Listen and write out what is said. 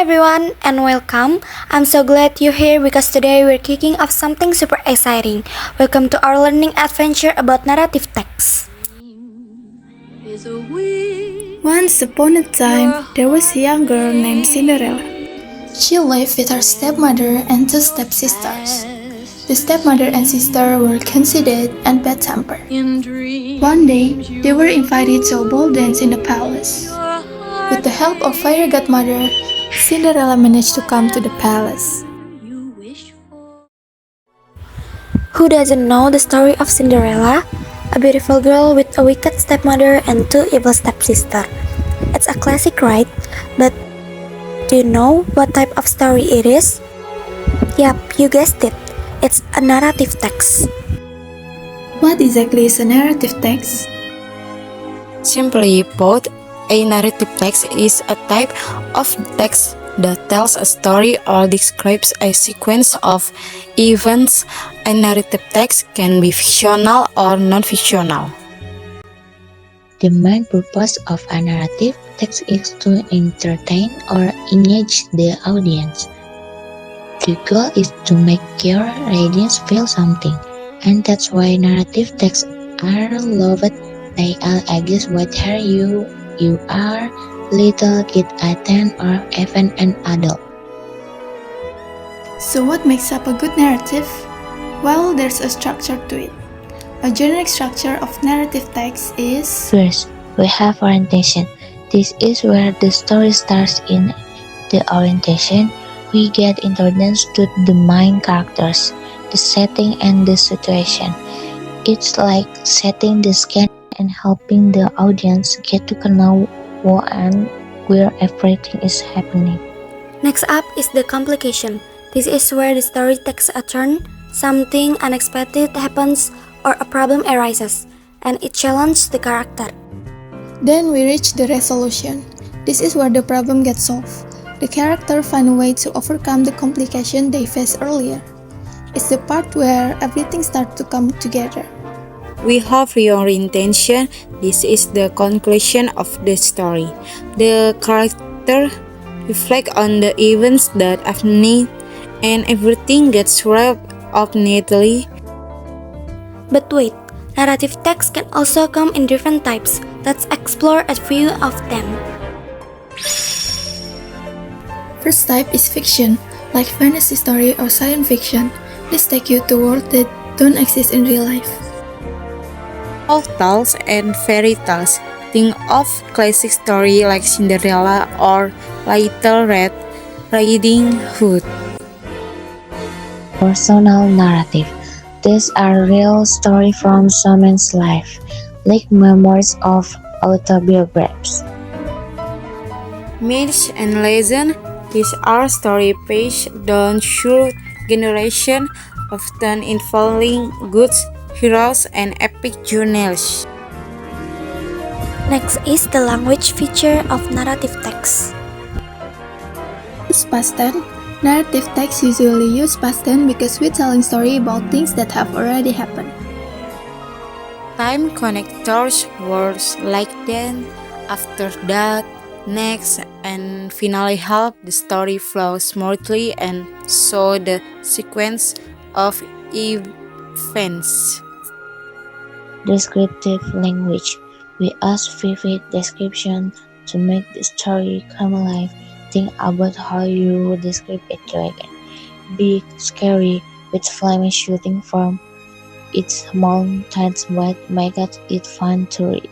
everyone and welcome. I'm so glad you're here because today we're kicking off something super exciting. Welcome to our learning adventure about narrative text. Once upon a time, there was a young girl named Cinderella. She lived with her stepmother and two stepsisters. The stepmother and sister were conceited and bad-tempered. One day, they were invited to a ball dance in the palace. With the help of fairy godmother, Cinderella managed to come to the palace. Who doesn't know the story of Cinderella? A beautiful girl with a wicked stepmother and two evil stepsisters. It's a classic, right? But do you know what type of story it is? Yup, you guessed it. It's a narrative text. What exactly is a narrative text? Simply put, a narrative text is a type of text that tells a story or describes a sequence of events. A narrative text can be fictional or non-fictional. The main purpose of a narrative text is to entertain or engage the audience. The goal is to make your audience feel something, and that's why narrative texts are loved by all ages, whether you are little kid, a teen, or even an adult. So what makes up a good narrative? Well, there's a structure to it. A generic structure of narrative text is: First, we have orientation. This is where the story starts. In the orientation, we get introduced to the main characters, the setting, and the situation. It's like setting the scene and helping the audience get to know what and where everything is happening. Next up is the complication. This is where the story takes a turn, something unexpected happens, or a problem arises, and it challenges the character. Then we reach the resolution. This is where the problem gets solved. The character find a way to overcome the complication they faced earlier. It's the part where everything starts to come together. We hope your intention. This is the conclusion of the story. The character reflect on the events that happening, and everything gets wrapped up neatly. But wait, narrative text can also come in different types. Let's explore a few of them. First type is fiction, like fantasy story or science fiction. This take you to worlds that don't exist in real life. Folk tales and fairy tales. Think of classic stories like Cinderella or Little Red Riding Hood. Personal narrative. These are real stories from someone's life, like memoirs of autobiographies. Myths and legends. These are stories passed down through generations, often involving good heroes and epic journeys. Next is the language feature of narrative text. It's past tense. Narrative text usually use past tense because we're telling story about things that have already happened. Time connectors words like then, after that, next, and finally help the story flow smoothly and show the sequence of events. Descriptive language. We use vivid description to make the story come alive. Think about how you would describe a dragon. Big, scary, with flames shooting from its mountains, but make it fun to read.